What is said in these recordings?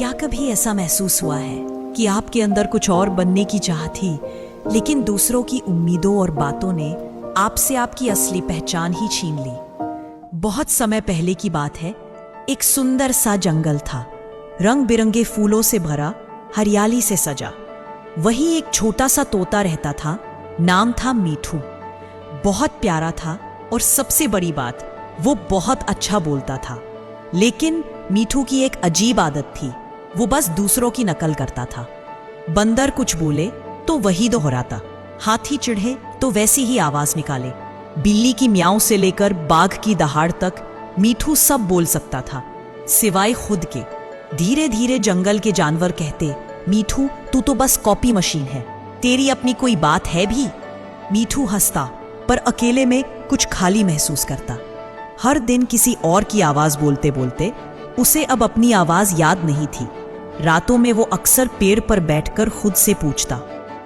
क्या कभी ऐसा महसूस हुआ है कि आपके अंदर कुछ और बनने की चाह थी, लेकिन दूसरों की उम्मीदों और बातों ने आपसे आपकी असली पहचान ही छीन ली? बहुत समय पहले की बात है। एक सुंदर सा जंगल था, रंग बिरंगे फूलों से भरा, हरियाली से सजा। वहीं एक छोटा सा तोता रहता था। नाम था मीठू। बहुत प्यारा था और सबसे बड़ी बात, वो बहुत अच्छा बोलता था। लेकिन मीठू की एक अजीब आदत थी, वो बस दूसरों की नकल करता था। बंदर कुछ बोले तो वही दोहराता, हाथी चिढ़े तो वैसी ही आवाज निकाले। बिल्ली की म्याऊं से लेकर बाघ की दहाड़ तक मीठू सब बोल सकता था, सिवाय खुद के। धीरे धीरे जंगल के जानवर कहते, मीठू तू तो बस कॉपी मशीन है, तेरी अपनी कोई बात है भी? मीठू हंसता, पर अकेले में कुछ खाली महसूस करता। हर दिन किसी और की आवाज बोलते बोलते उसे अब अपनी आवाज याद नहीं थी। रातों में वो अक्सर पेड़ पर बैठकर खुद से पूछता,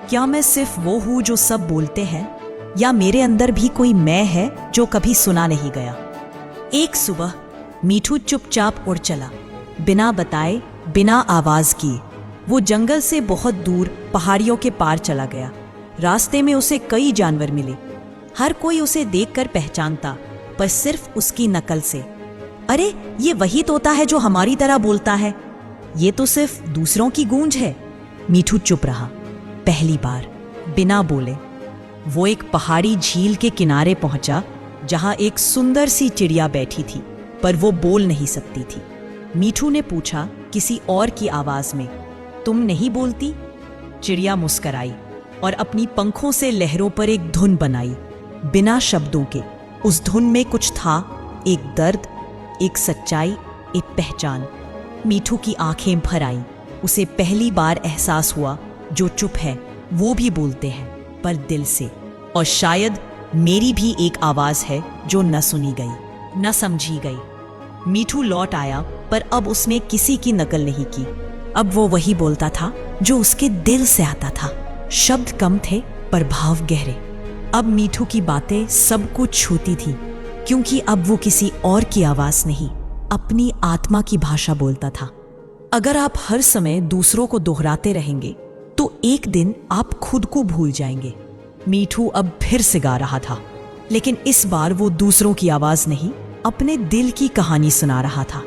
क्या मैं सिर्फ वो हूं जो सब बोलते हैं, या मेरे अंदर भी कोई मैं है जो कभी सुना नहीं गया? एक सुबह मीठू चुपचाप उड़ चला, बिना बताए, बिना आवाज किए। वो जंगल से बहुत दूर पहाड़ियों के पार चला गया। रास्ते में उसे कई जानवर मिले। हर कोई उसे देखकर पहचानता, पर सिर्फ उसकी नकल से। अरे, ये वही तोता है जो हमारी तरह बोलता है, ये तो सिर्फ दूसरों की गूंज है। मीठू चुप रहा। पहली बार बिना बोले वो एक पहाड़ी झील के किनारे पहुंचा, जहां एक सुंदर सी चिड़िया बैठी थी, पर वो बोल नहीं सकती थी। मीठू ने पूछा किसी और की आवाज में, तुम नहीं बोलती? चिड़िया मुस्कराई और अपनी पंखों से लहरों पर एक धुन बनाई, बिना शब्दों के। उस धुन में कुछ था, एक दर्द, एक सच्चाई, एक पहचान। मीठू की आंखें भर आईं। उसे पहली बार एहसास हुआ, जो चुप है वो भी बोलते हैं, पर दिल से। और शायद मेरी भी एक आवाज है जो न सुनी गई, न समझी गई। मीठू लौट आया, पर अब उसने किसी की नकल नहीं की। अब वो वही बोलता था जो उसके दिल से आता था। शब्द कम थे, पर भाव गहरे। अब मीठू की बातें सबको छूती थी, क्योंकि अब वो किसी और की आवाज नहीं, अपनी आत्मा की भाषा बोलता था। अगर आप हर समय दूसरों को दोहराते रहेंगे, तो एक दिन आप खुद को भूल जाएंगे। मीठू अब फिर से गा रहा था, लेकिन इस बार वो दूसरों की आवाज नहीं, अपने दिल की कहानी सुना रहा था।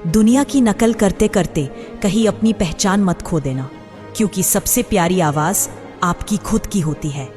दुनिया की नकल करते करते कहीं अपनी पहचान मत खो देना, क्योंकि सबसे प्यारी आवाज आपकी खुद की होती है।